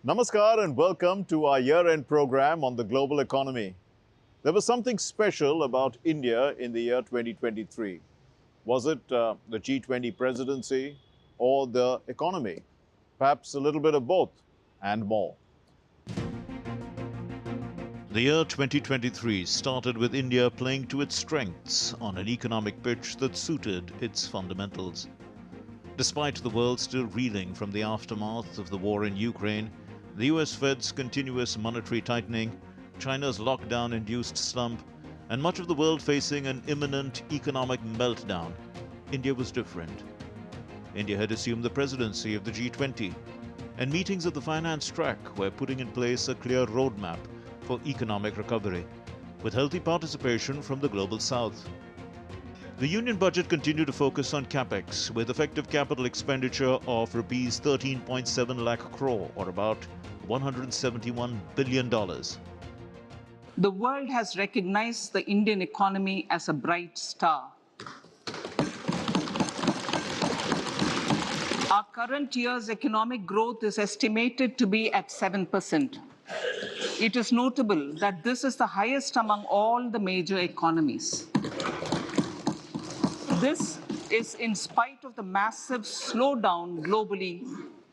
Namaskar and welcome to our year-end program on the global economy. There was something special about India in the year 2023. Was it the G20 presidency or the economy? Perhaps a little bit of both and more. The year 2023 started with India playing to its strengths on an economic pitch that suited its fundamentals. Despite the world still reeling from the aftermath of the war in Ukraine, the US Fed's continuous monetary tightening, China's lockdown-induced slump, and much of the world facing an imminent economic meltdown, India was different. India had assumed the presidency of the G20, and meetings of the finance track were putting in place a clear roadmap for economic recovery, with healthy participation from the global south. The union budget continued to focus on capex, with effective capital expenditure of rupees 13.7 lakh crore, or about $171 billion. The world has recognized the Indian economy as a bright star. Our current year's economic growth is estimated to be at 7%. It is notable that this is the highest among all the major economies. This is in spite of the massive slowdown globally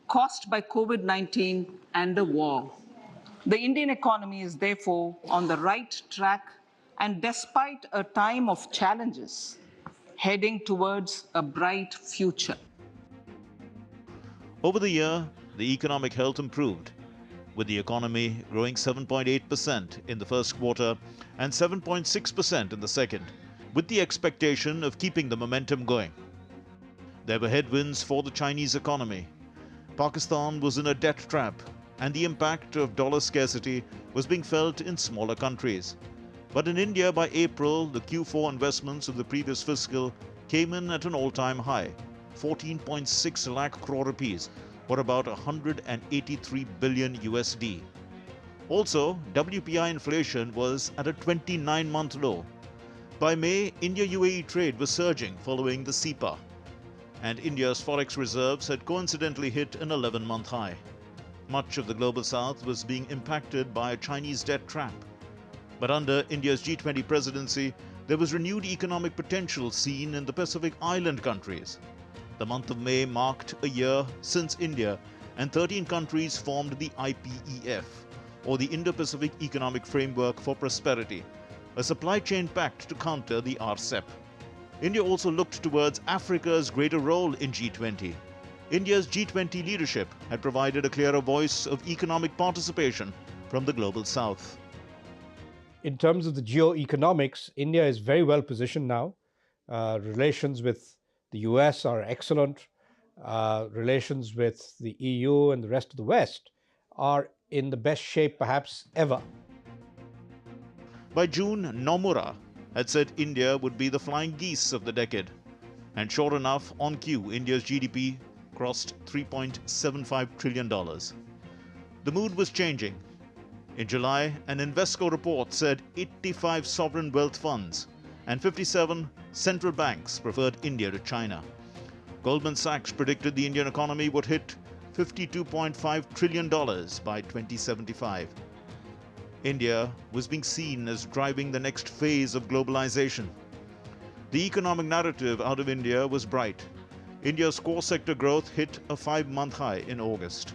caused by COVID-19 and the war. The Indian economy is therefore on the right track and, despite a time of challenges, heading towards a bright future. Over the year, the economic health improved, with the economy growing 7.8% in the first quarter and 7.6% in the second, with the expectation of keeping the momentum going. There were headwinds for the Chinese economy. Pakistan was in a debt trap, and the impact of dollar scarcity was being felt in smaller countries. But in India, by April, the Q4 investments of the previous fiscal came in at an all-time high, 14.6 lakh crore rupees, or about 183 billion USD. Also, WPI inflation was at a 29-month low. By May, India-UAE trade was surging following the CEPA, and India's forex reserves had coincidentally hit an 11-month high. Much of the global south was being impacted by a Chinese debt trap. But under India's G20 presidency, there was renewed economic potential seen in the Pacific Island countries. The month of May marked a year since India and 13 countries formed the IPEF, or the Indo-Pacific Economic Framework for Prosperity, a supply chain pact to counter the RCEP. India also looked towards Africa's greater role in G20. India's G20 leadership had provided a clearer voice of economic participation from the global south. In terms of the geoeconomics, India is very well positioned now. Relations with the US are excellent. Relations with the EU and the rest of the West are in the best shape perhaps ever. By June, Nomura had said India would be the flying geese of the decade. And sure enough, on cue, India's GDP crossed $3.75 trillion. The mood was changing. In July, an Invesco report said 85 sovereign wealth funds and 57 central banks preferred India to China. Goldman Sachs predicted the Indian economy would hit $52.5 trillion by 2075. India was being seen as driving the next phase of globalization. The economic narrative out of India was bright. India's core sector growth hit a 5-month high in August.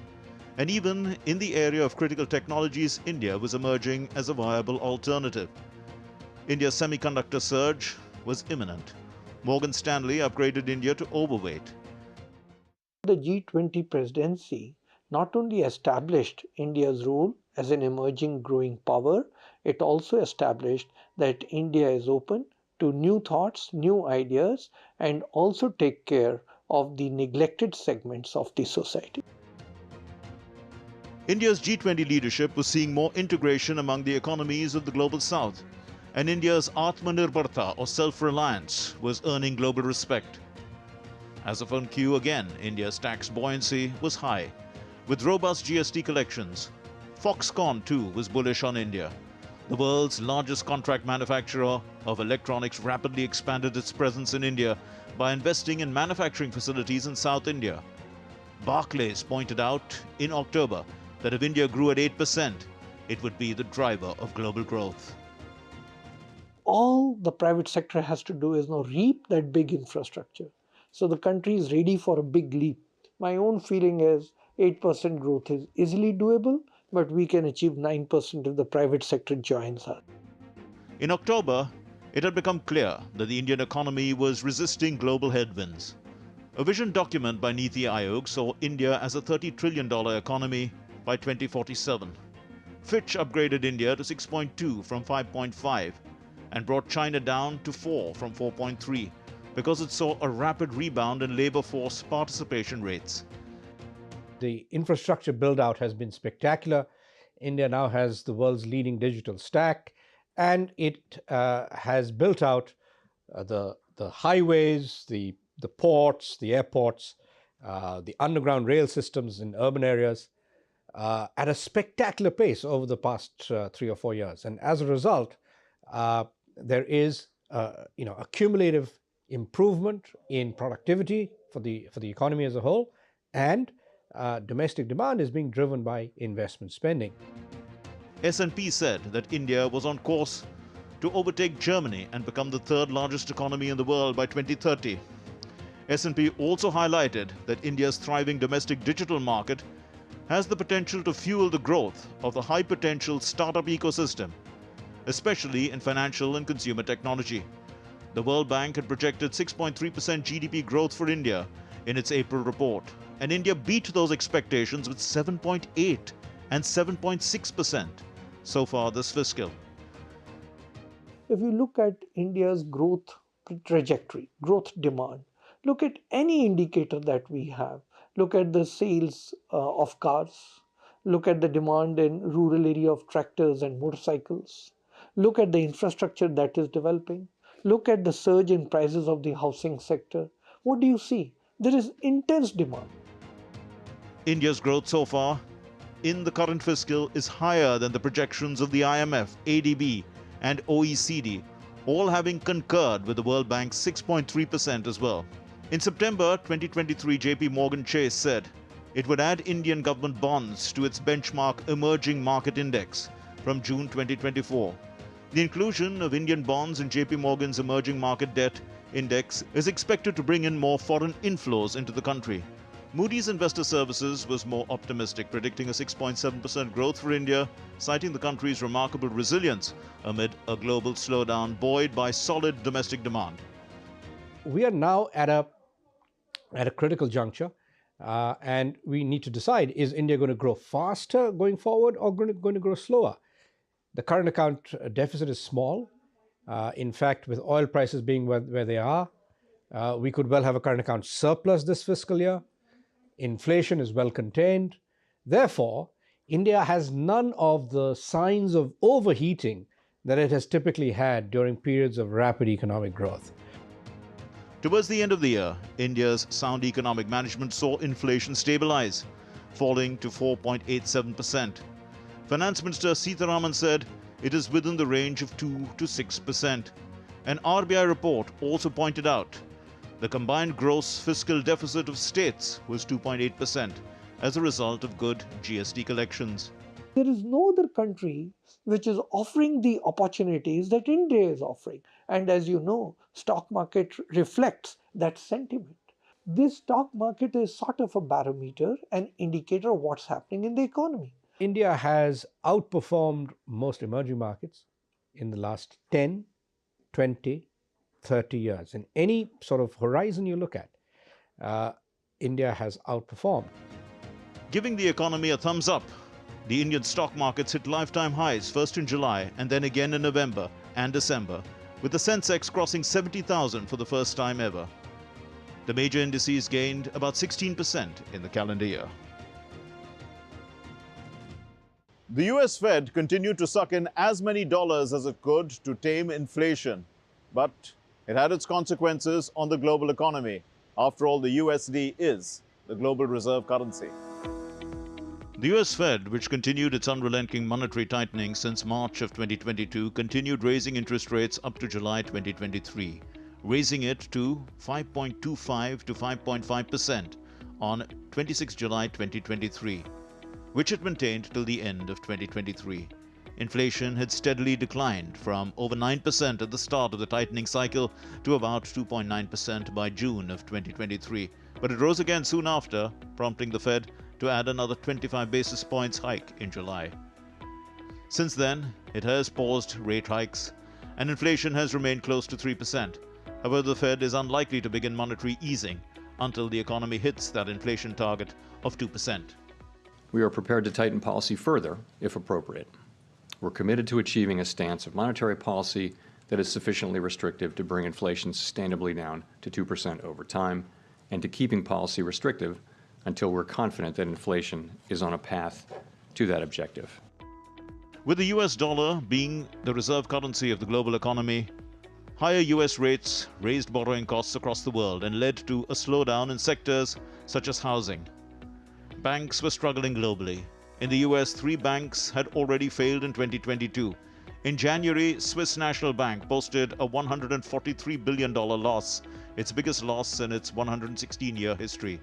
And even in the area of critical technologies, India was emerging as a viable alternative. India's semiconductor surge was imminent. Morgan Stanley upgraded India to overweight. The G20 presidency not only established India's role as an emerging growing power, it also established that India is open to new thoughts, new ideas, and also take care of the neglected segments of the society. India's G20 leadership was seeing more integration among the economies of the global south, and India's Atmanirbharta or self-reliance was earning global respect. As of on cue again, India's tax buoyancy was high, with robust GST collections. Foxconn too was bullish on India. The world's largest contract manufacturer of electronics rapidly expanded its presence in India by investing in manufacturing facilities in South India. Barclays pointed out in October that if India grew at 8%, it would be the driver of global growth. All the private sector has to do is now reap that big infrastructure. So the country is ready for a big leap. My own feeling is 8% growth is easily doable, but we can achieve 9% if the private sector joins us. In October, it had become clear that the Indian economy was resisting global headwinds. A vision document by Niti Aayog saw India as a $30 trillion economy by 2047. Fitch upgraded India to 6.2 from 5.5 and brought China down to 4 from 4.3 because it saw a rapid rebound in labor force participation rates. The infrastructure build-out has been spectacular. India now has the world's leading digital stack, and it has built out the highways, the ports, the airports, the underground rail systems in urban areas at a spectacular pace over the past 3 or 4 years. And as a result, there is a cumulative improvement in productivity for the economy as a whole, and domestic demand is being driven by investment spending. S&P said that India was on course to overtake Germany and become the third largest economy in the world by 2030. S&P also highlighted that India's thriving domestic digital market has the potential to fuel the growth of the high-potential startup ecosystem, especially in financial and consumer technology. The World Bank had projected 6.3% GDP growth for India in its April report, and India beat those expectations with 7.8 and 7.6% so far this fiscal. If you look at India's growth trajectory, growth demand, look at any indicator that we have. Look at the sales of cars. Look at the demand in rural area of tractors and motorcycles. Look at the infrastructure that is developing. Look at the surge in prices of the housing sector. What do you see? There is intense demand. India's growth so far in the current fiscal is higher than the projections of the IMF, ADB, and OECD, all having concurred with the World Bank's 6.3% as well. In September 2023, JP Morgan Chase said it would add Indian government bonds to its benchmark Emerging Market Index from June 2024. The inclusion of Indian bonds in JP Morgan's Emerging Market Debt Index is expected to bring in more foreign inflows into the country. Moody's Investor Services was more optimistic, predicting a 6.7% growth for India, citing the country's remarkable resilience amid a global slowdown buoyed by solid domestic demand. We are now at a critical juncture, and we need to decide, is India going to grow faster going forward or going to grow slower? The current account deficit is small. In fact, with oil prices being where they are, we could well have a current account surplus this fiscal year. Inflation is well contained. Therefore, India has none of the signs of overheating that it has typically had during periods of rapid economic growth. Towards the end of the year, India's sound economic management saw inflation stabilize, falling to 4.87%. Finance Minister Sitharaman said it is within the range of 2 to 6%. An RBI report also pointed out the combined gross fiscal deficit of states was 2.8% as a result of good GST collections. There is no other country which is offering the opportunities that India is offering. And as you know, stock market reflects that sentiment. This stock market is sort of a barometer, an indicator of what's happening in the economy. India has outperformed most emerging markets in the last 10, 20, 30 years. In any sort of horizon you look at, India has outperformed. Giving the economy a thumbs up, the Indian stock markets hit lifetime highs first in July and then again in November and December, with the Sensex crossing 70,000 for the first time ever. The major indices gained about 16% in the calendar year. The US Fed continued to suck in as many dollars as it could to tame inflation, but it had its consequences on the global economy. After all, the USD is the global reserve currency. The US Fed, which continued its unrelenting monetary tightening since March of 2022, continued raising interest rates up to July 2023, raising it to 5.25 to 5.5% on 26 July 2023, which it maintained till the end of 2023. Inflation had steadily declined from over 9% at the start of the tightening cycle to about 2.9% by June of 2023, but it rose again soon after, prompting the Fed to add another 25 basis points hike in July. Since then, it has paused rate hikes, and inflation has remained close to 3%. However, the Fed is unlikely to begin monetary easing until the economy hits that inflation target of 2%. We are prepared to tighten policy further, if appropriate. We're committed to achieving a stance of monetary policy that is sufficiently restrictive to bring inflation sustainably down to 2% over time, and to keeping policy restrictive until we're confident that inflation is on a path to that objective. With the US dollar being the reserve currency of the global economy, higher US rates raised borrowing costs across the world and led to a slowdown in sectors such as housing. Banks were struggling globally. In the US, 3 banks had already failed in 2022. In January, Swiss National Bank posted a $143 billion loss, its biggest loss in its 116-year history.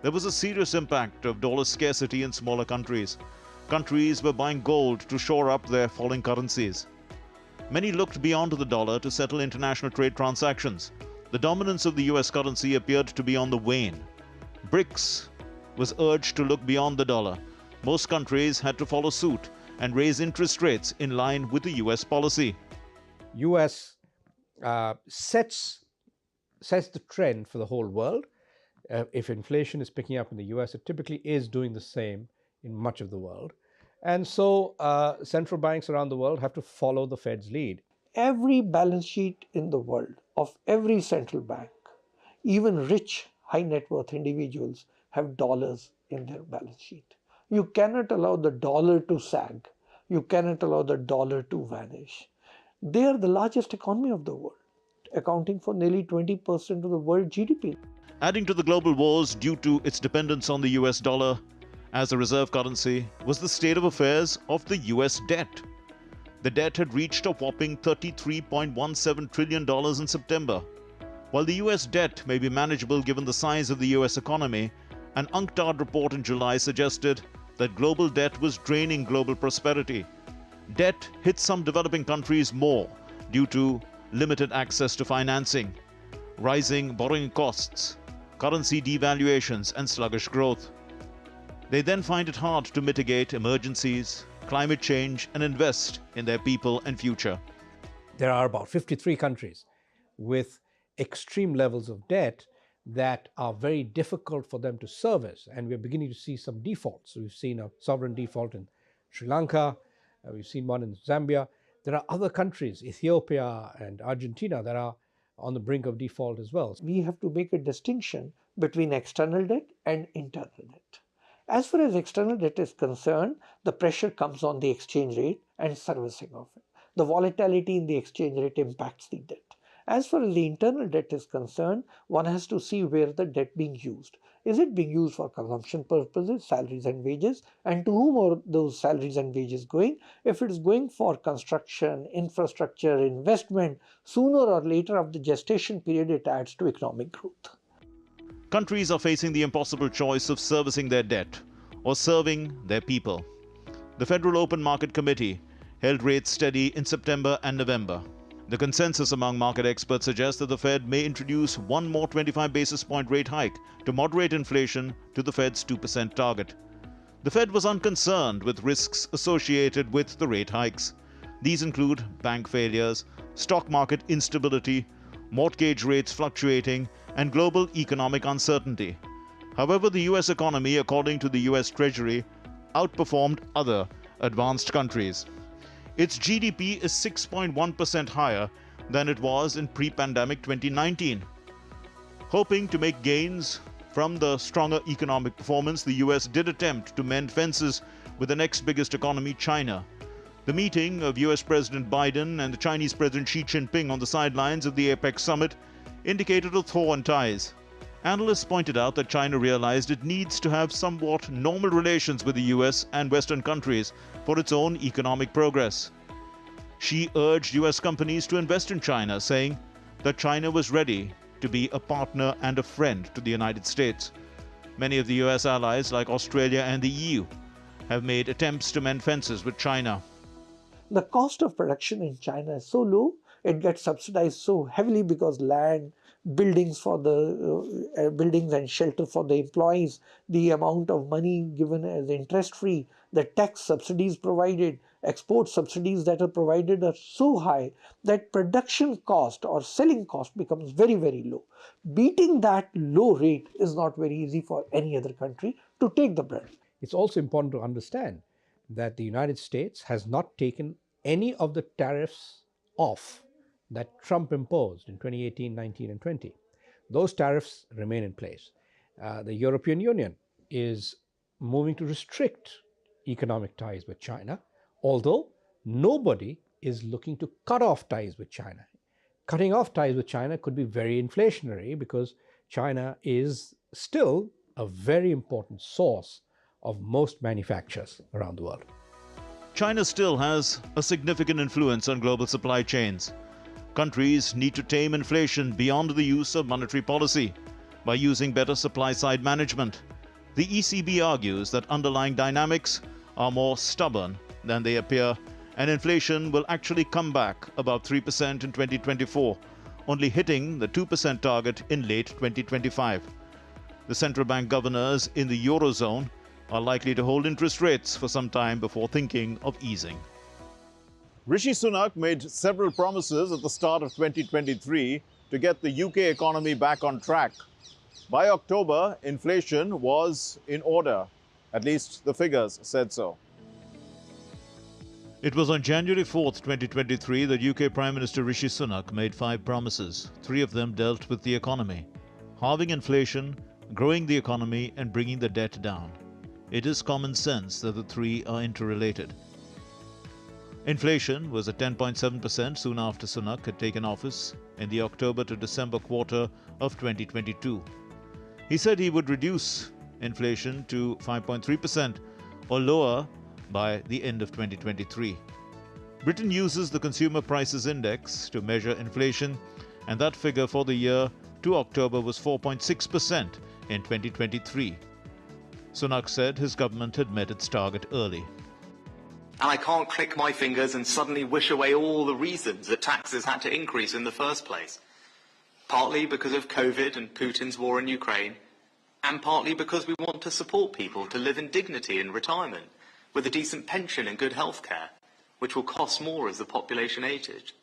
There was a serious impact of dollar scarcity in smaller countries. Countries were buying gold to shore up their falling currencies. Many looked beyond the dollar to settle international trade transactions. The dominance of the US currency appeared to be on the wane. BRICS was urged to look beyond the dollar. Most countries had to follow suit and raise interest rates in line with the US policy. US sets the trend for the whole world. If inflation is picking up in the US, it typically is doing the same in much of the world. And so central banks around the world have to follow the Fed's lead. Every balance sheet in the world of every central bank, even rich, high net worth individuals, have dollars in their balance sheet. You cannot allow the dollar to sag. You cannot allow the dollar to vanish. They are the largest economy of the world, accounting for nearly 20% of the world GDP. Adding to the global woes due to its dependence on the US dollar as a reserve currency was the state of affairs of the US debt. The debt had reached a whopping $33.17 trillion in September. While the US debt may be manageable given the size of the US economy, an UNCTAD report in July suggested that global debt was draining global prosperity. Debt hit some developing countries more due to limited access to financing, rising borrowing costs, currency devaluations, and sluggish growth. They then find it hard to mitigate emergencies, climate change, and invest in their people and future. There are about 53 countries with extreme levels of debt that are very difficult for them to service, and we're beginning to see some defaults. So we've seen a sovereign default in Sri Lanka, we've seen one in Zambia. There are other countries, Ethiopia and Argentina, that are on the brink of default as well. We have to make a distinction between external debt and internal debt. As far as external debt is concerned, the pressure comes on the exchange rate and servicing of it. The volatility in the exchange rate impacts the debt. As far as the internal debt is concerned, one has to see where the debt being used. Is it being used for consumption purposes, salaries and wages? And to whom are those salaries and wages going? If it is going for construction, infrastructure, investment, sooner or later of the gestation period, it adds to economic growth. Countries are facing the impossible choice of servicing their debt or serving their people. The Federal Open Market Committee held rates steady in September and November. The consensus among market experts suggests that the Fed may introduce one more 25 basis point rate hike to moderate inflation to the Fed's 2% target. The Fed was unconcerned with risks associated with the rate hikes. These include bank failures, stock market instability, mortgage rates fluctuating, and global economic uncertainty. However, the US economy, according to the US Treasury, outperformed other advanced countries. Its GDP is 6.1% higher than it was in pre-pandemic 2019. Hoping to make gains from the stronger economic performance, the US did attempt to mend fences with the next biggest economy, China. The meeting of US President Biden and the Chinese President Xi Jinping on the sidelines of the APEC summit indicated a thaw in ties. Analysts pointed out that China realized it needs to have somewhat normal relations with the US and Western countries for its own economic progress. Xi urged US companies to invest in China, saying that China was ready to be a partner and a friend to the United States. Many of the US allies, like Australia and the EU, have made attempts to mend fences with China. The cost of production in China is so low, it gets subsidized so heavily because land, buildings for the buildings and shelter for the employees, the amount of money given as interest-free, the tax subsidies provided, export subsidies that are provided are so high that production cost or selling cost becomes very, very low. Beating that low rate is not very easy for any other country to take the brunt. It's also important to understand that the United States has not taken any of the tariffs off that Trump imposed in 2018, 19, and 20. Those tariffs remain in place. The European Union is moving to restrict economic ties with China, although nobody is looking to cut off ties with China. Cutting off ties with China could be very inflationary because China is still a very important source of most manufacturers around the world. China still has a significant influence on global supply chains. Countries need to tame inflation beyond the use of monetary policy by using better supply-side management. The ECB argues that underlying dynamics are more stubborn than they appear, and inflation will actually come back above 3% in 2024, only hitting the 2% target in late 2025. The central bank governors in the Eurozone are likely to hold interest rates for some time before thinking of easing. Rishi Sunak made several promises at the start of 2023 to get the UK economy back on track. By October, inflation was in order. At least the figures said so. It was on January 4th, 2023 that UK Prime Minister Rishi Sunak made 5 promises. 3 of them dealt with the economy: halving inflation, growing the economy, and bringing the debt down. It is common sense that the 3 are interrelated. Inflation was at 10.7% soon after Sunak had taken office in the October to December quarter of 2022. He said he would reduce inflation to 5.3% or lower by the end of 2023. Britain uses the Consumer Prices Index to measure inflation, and that figure for the year to October was 4.6% in 2023. Sunak said his government had met its target early. And I can't click my fingers and suddenly wish away all the reasons that taxes had to increase in the first place. Partly because of COVID and Putin's war in Ukraine, and partly because we want to support people to live in dignity in retirement, with a decent pension and good health care, which will cost more as the population ages.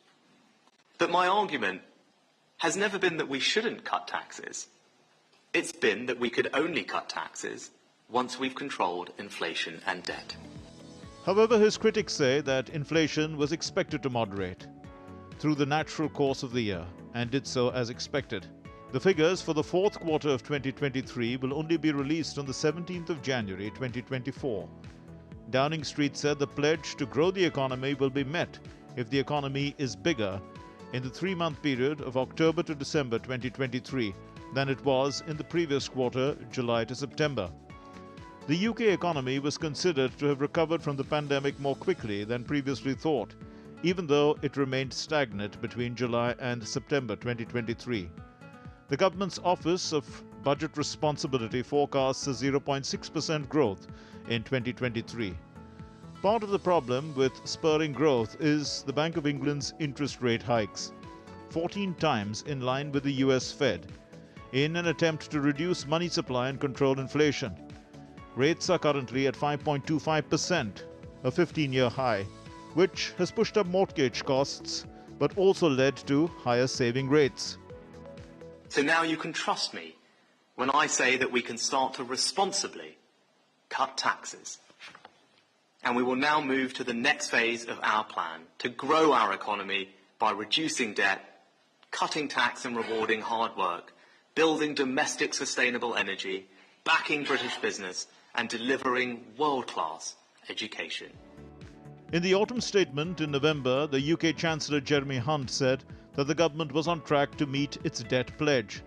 But my argument has never been that we shouldn't cut taxes. It's been that we could only cut taxes once we've controlled inflation and debt. However, his critics say that inflation was expected to moderate through the natural course of the year, and did so as expected. The figures for the 4th quarter of 2023 will only be released on the 17th of January 2024. Downing Street said the pledge to grow the economy will be met if the economy is bigger in the 3-month period of October to December 2023 than it was in the previous quarter, July to September. The UK economy was considered to have recovered from the pandemic more quickly than previously thought, even though it remained stagnant between July and September 2023. The government's Office of Budget Responsibility forecasts a 0.6% growth in 2023. Part of the problem with spurring growth is the Bank of England's interest rate hikes, 14 times in line with the US Fed, in an attempt to reduce money supply and control inflation. Rates are currently at 5.25%, a 15-year high, which has pushed up mortgage costs but also led to higher saving rates. So now you can trust me when I say that we can start to responsibly cut taxes. And we will now move to the next phase of our plan to grow our economy by reducing debt, cutting tax and rewarding hard work, building domestic sustainable energy, backing British business, and delivering world-class education. In the autumn statement in November, the UK Chancellor Jeremy Hunt said that the government was on track to meet its debt pledge.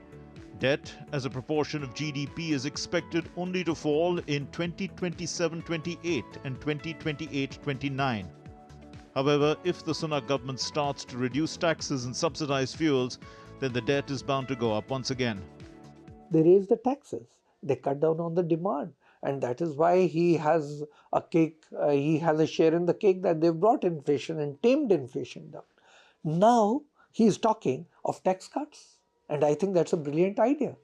Debt as a proportion of GDP is expected only to fall in 2027-28 and 2028-29. However, if the Sunak government starts to reduce taxes and subsidize fuels, then the debt is bound to go up once again. They raise the taxes, they cut down on the demand, and that is why he has a cake, he has a share in the cake that they've brought inflation and tamed inflation down. Now he is talking of tax cuts, and I think that's a brilliant idea.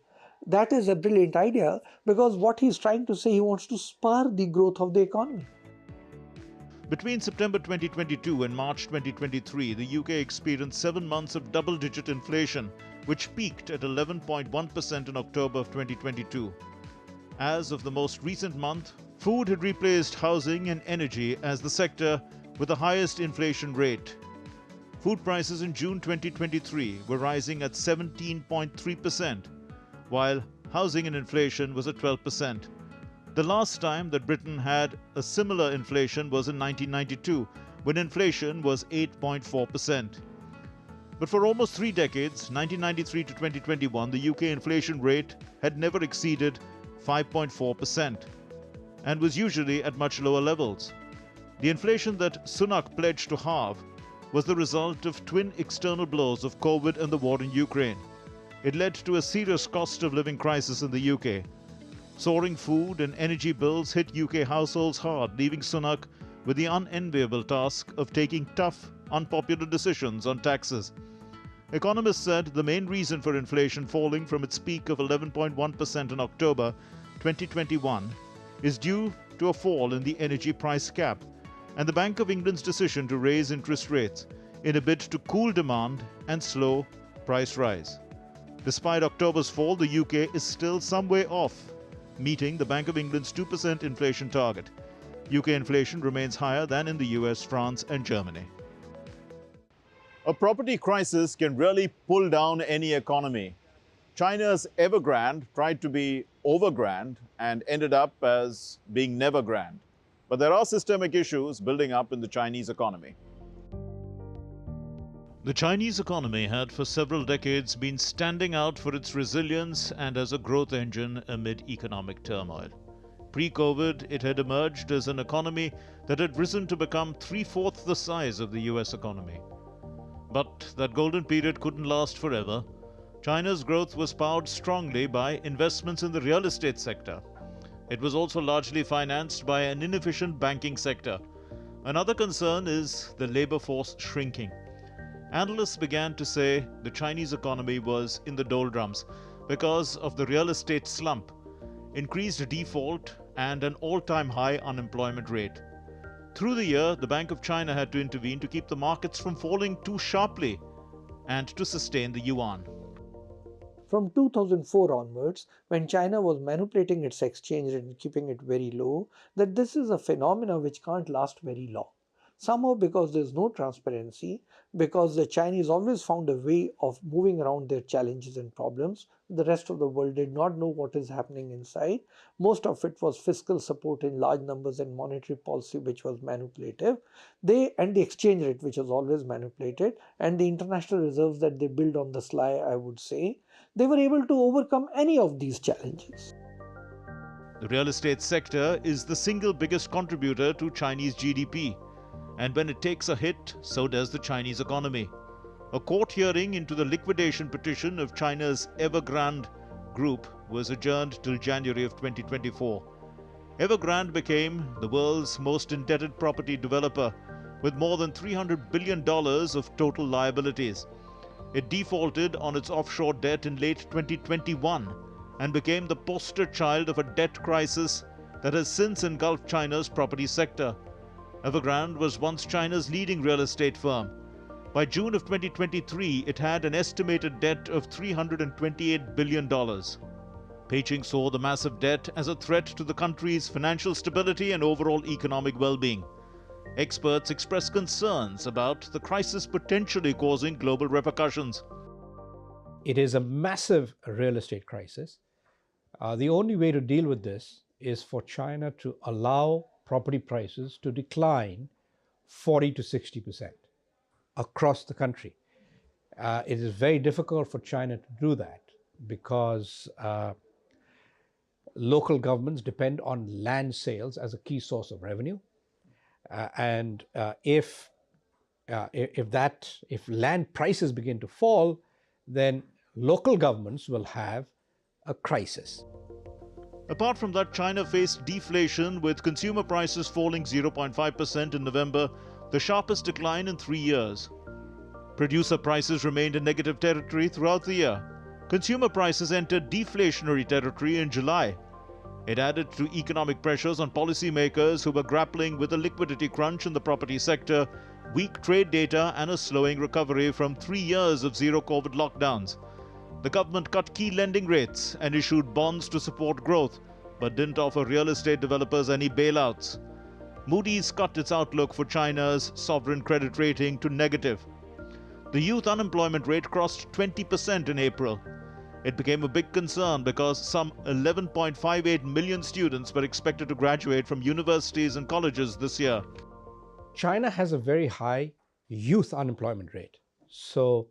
That is a brilliant idea because what he's trying to say, he wants to spur the growth of the economy. Between September 2022 and March 2023, the UK experienced 7 months of double-digit inflation, which peaked at 11.1% in October of 2022. As of the most recent month, food had replaced housing and energy as the sector with the highest inflation rate. Food prices in June 2023 were rising at 17.3%, while housing and inflation was at 12%. The last time that Britain had a similar inflation was in 1992, when inflation was 8.4%. But for almost 3 decades, 1993 to 2021, the UK inflation rate had never exceeded 5.4% and was usually at much lower levels. The inflation that Sunak pledged to halve was the result of twin external blows of COVID and the war in Ukraine. It led to a serious cost of living crisis in the UK. Soaring food and energy bills hit UK households hard, leaving Sunak with the unenviable task of taking tough, unpopular decisions on taxes. Economists said the main reason for inflation falling from its peak of 11.1% in October 2021 is due to a fall in the energy price cap and the Bank of England's decision to raise interest rates in a bid to cool demand and slow price rise. Despite October's fall, the UK is still some way off meeting the Bank of England's 2% inflation target. UK inflation remains higher than in the US, France, and Germany. A property crisis can really pull down any economy. China's Evergrande tried to be Overgrande and ended up as being Nevergrande. But there are systemic issues building up in the Chinese economy. The Chinese economy had for several decades been standing out for its resilience and as a growth engine amid economic turmoil. Pre-COVID, it had emerged as an economy that had risen to become 3/4 the size of the US economy. But that golden period couldn't last forever. China's growth was powered strongly by investments in the real estate sector. It was also largely financed by an inefficient banking sector. Another concern is the labor force shrinking. Analysts began to say the Chinese economy was in the doldrums because of the real estate slump, increased default, and an all-time high unemployment rate. Through the year, the Bank of China had to intervene to keep the markets from falling too sharply and to sustain the yuan. From 2004 onwards, when China was manipulating its exchange rate and keeping it very low, that this is a phenomenon which can't last very long. Somehow, because there's no transparency, because the Chinese always found a way of moving around their challenges and problems, the rest of the world did not know what is happening inside. Most of it was fiscal support in large numbers and monetary policy which was manipulative. And the exchange rate which was always manipulated, and the international reserves that they build on the sly, I would say, they were able to overcome any of these challenges. The real estate sector is the single biggest contributor to Chinese GDP. And when it takes a hit, so does the Chinese economy. A court hearing into the liquidation petition of China's Evergrande Group was adjourned till January of 2024. Evergrande became the world's most indebted property developer, with more than $300 billion of total liabilities. It defaulted on its offshore debt in late 2021 and became the poster child of a debt crisis that has since engulfed China's property sector. Evergrande was once China's leading real estate firm. By June of 2023, it had an estimated debt of $328 billion. Beijing saw the massive debt as a threat to the country's financial stability and overall economic well-being. Experts express concerns about the crisis potentially causing global repercussions. It is a massive real estate crisis. The only way to deal with this is for China to allow property prices to decline 40 to 60% across the country. It is very difficult for China to do that because local governments depend on land sales as a key source of revenue. And if land prices begin to fall, then local governments will have a crisis. Apart from that, China faced deflation, with consumer prices falling 0.5% in November, the sharpest decline in 3 years. Producer prices remained in negative territory throughout the year. Consumer prices entered deflationary territory in July. It added to economic pressures on policymakers who were grappling with a liquidity crunch in the property sector, weak trade data, and a slowing recovery from 3 years of zero-COVID lockdowns. The government cut key lending rates and issued bonds to support growth, but didn't offer real estate developers any bailouts. Moody's cut its outlook for China's sovereign credit rating to negative. The youth unemployment rate crossed 20% in April. It became a big concern because some 11.58 million students were expected to graduate from universities and colleges this year. China has a very high youth unemployment rate. So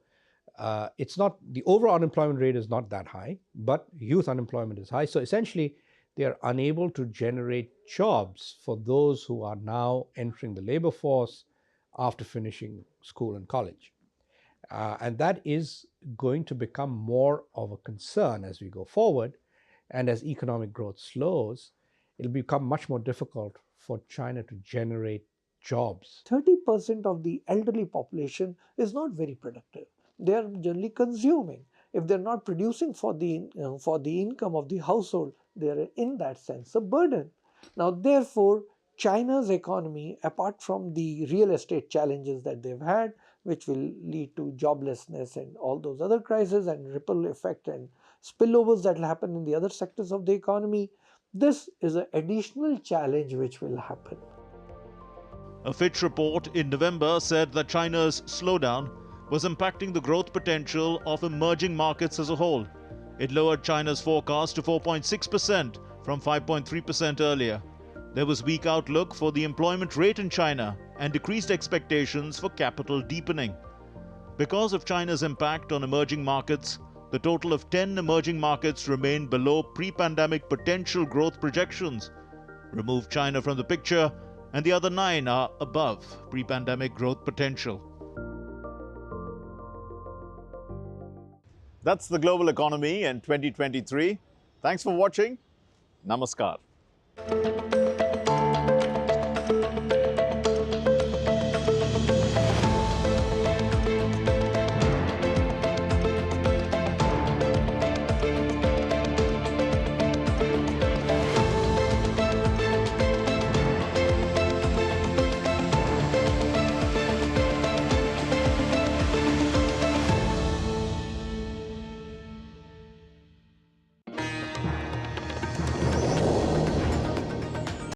it's not, the overall unemployment rate is not that high, but youth unemployment is high. So essentially, they are unable to generate jobs for those who are now entering the labor force after finishing school and college. And that is going to become more of a concern as we go forward. And as economic growth slows, it'll become much more difficult for China to generate jobs. 30% of the elderly population is not very productive. They are generally consuming. If they're not producing for the income of the household, they are in that sense a burden. Now, therefore, China's economy, apart from the real estate challenges that they've had, which will lead to joblessness and all those other crises and ripple effect and spillovers that will happen in the other sectors of the economy, this is an additional challenge which will happen. A Fitch report in November said that China's slowdown was impacting the growth potential of emerging markets as a whole. It lowered China's forecast to 4.6% from 5.3% earlier. There was weak outlook for the employment rate in China and decreased expectations for capital deepening. Because of China's impact on emerging markets, the total of 10 emerging markets remain below pre-pandemic potential growth projections. Remove China from the picture, and the other 9 are above pre-pandemic growth potential. That's the global economy in 2023. Thanks for watching. Namaskar.